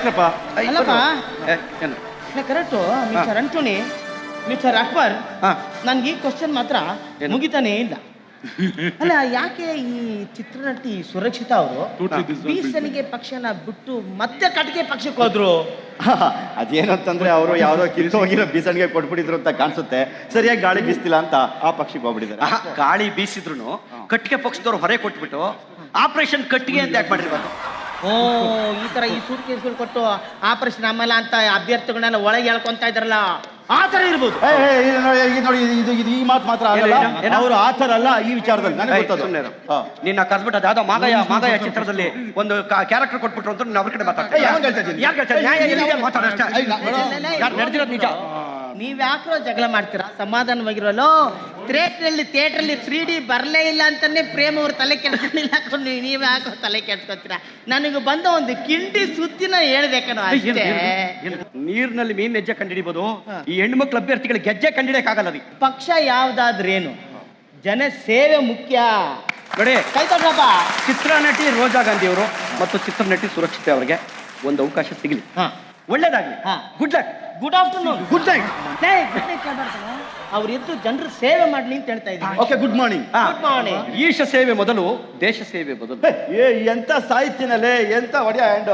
ಯಾಕ್ರಪ್ಪ ಅಲ್ಲಪ್ಪ ಏನು correct mister Antony mister Akbar ಹಾ ನನ್ಗೆ ಈ ಕ್ವಶನ್ ಮಾತ್ರ ಏನು? ಮುಗಿತಾನೇ ಇಲ್ಲ. ಅಲ್ಲ ಯಾಕೆ ಈ ಚಿತ್ರನಟಿ ಸುರಕ್ಷಿತಾ ಅವರು ಬೀಸನಿಗೆ ಪಕ್ಷನ ಬಿಟ್ಟು ಮತ್ತೆ ಕಟ್ಟಿಗೆ ಪಕ್ಷಕ್ಕೆ ಹೋದ್ರು? ಅದೇನು ಅಂತಂದ್ರೆ ಅವರು ಯಾವ್ದೋ ಕಿತ್ತೋಗಿರೋ ಬೀಸನ್ಗೆ ಕೊಟ್ಬಿಟ್ಟಿದ್ರು ಅಂತ ಕಾಣಿಸುತ್ತೆ. ಸರಿಯಾಗಿ ಗಾಳಿ ಬೀಸ್ತಿಲ್ಲ ಅಂತ ಆ ಪಕ್ಷಿಗೆ ಹೋಗ್ಬಿಟ್ಟಿದ್ದಾರೆ. ಗಾಳಿ ಬೀಸಿದ್ರು ಕಟ್ಟಿಗೆ ಪಕ್ಷದವ್ರು ಹೊರೆ ಕೊಟ್ಬಿಟ್ಟು ಆಪರೇಷನ್ ಕಟ್ಟಿಗೆ ಅಂತ ಯಾಕೆ ಮಾಡಿರ್ಬಾರ್ದು? ಓ ಈ ತರ ಈ ಸೂಟ್ ಕೇಸ್ಗಳು ಕೊಟ್ಟು ಆಪರೇಷನ್ ಆಮೇಲೆ ಅಂತ ಅಭ್ಯರ್ಥಿಗಳನ್ನೆಲ್ಲ ಒಳಗೆ ಹೇಳ್ಕೊಂತ ಇದ್ರಲ್ಲ, ಆ ತರ ಇರ್ಬೋದು. ನೋಡಿ ಇದು ಈ ಮಾತು ಮಾತ್ರ ಆಗಲ್ಲ. ಅವರು ಆ ಥರ ಅಲ್ಲ ಈ ವಿಚಾರದಲ್ಲಿ ನನಗೆ ಗೊತ್ತದು. ನಿನ್ನ ಕರ್ಬಿಟ್ಟು ಅದಾದ ಮಾದಯ ಚಿತ್ರದಲ್ಲಿ ಒಂದು ಕ್ಯಾರೆಕ್ಟರ್ ಕೊಟ್ಬಿಟ್ರು ಅಂತ ಅವ್ರ ಕಡೆ ಮಾತಾಡ್ತಾರೆ. ನಡೆದಿರೋದು ನಿಜ. ನೀವ್ ಯಾಕ್ರೋ ಜಗಳ ಮಾಡ್ತೀರಾ? ಸಮಾಧಾನವಾಗಿರೋಲ್ಲೋ. ಥಿಯೇಟ್ರಲ್ಲಿ 3D ಬರಲೇ ಇಲ್ಲ ಅಂತಾನೆ ಪ್ರೇಮ್ ಅವ್ರ ತಲೆ ಕೆಡ್ಸ್ಕೊಂಡಿಲ್ಲ. ನೀವ್ ಯಾಕೋ ತಲೆ ಕೆಡ್ಸ್ಕೊತೀರಾ? ನನಗೆ ಬಂದ ಒಂದು ಕಿಂಡಿ ಸುದ್ದಿನ ಹೇಳ್ಬೇಕನ್ನೋ ಅಷ್ಟೇ. ನೀರಿನಲ್ಲಿ ಮೀನ್ ಹೆಜ್ಜೆ ಕಂಡಿಡಿಬಹುದು, ಈ ಹೆಣ್ಮಕ್ಳು ಅಭ್ಯರ್ಥಿಗಳಿಗೆ ಗೆಜ್ಜೆ ಕಂಡಿಡಿಯಕ್ಕಾಗಲ್ಲ. ರೀ ಪಕ್ಷ ಯಾವ್ದಾದ್ರೇನು, ಜನ ಸೇವೆ ಮುಖ್ಯ. ನೋಡಿ ಕೈತೊಡ್ರಪ್ಪ. ಚಿತ್ರನಟಿ ರೋಜಾ ಗಾಂಧಿ ಅವರು ಮತ್ತು ಚಿತ್ರನಟಿ ಸುರಕ್ಷಿತೆ ಅವರಿಗೆ ಒಂದು ಅವಕಾಶ ಸಿಗಲಿ, ಒಳ್ಳೇದಾಗ್ಲಿ. Good luck. Good afternoon. Good night. ಅವ್ರು ಎದ್ದು ಜನರು ಸೇವೆ ಮಾಡ್ಲಿ ಅಂತ ಹೇಳ್ತಾ ಇದ್ದೀನಿ. Okay, good morning. Good morning. ಈಶ ಸೇವೆ ಮೊದಲು, ದೇಶ ಸೇವೆ ಮೊದಲು. ಎಂತ ಸಾಹಿತ್ಯನಲ್ಲೇ ಎಂತ ಒಡೆಯ ಹ್ಯಾಂಡ್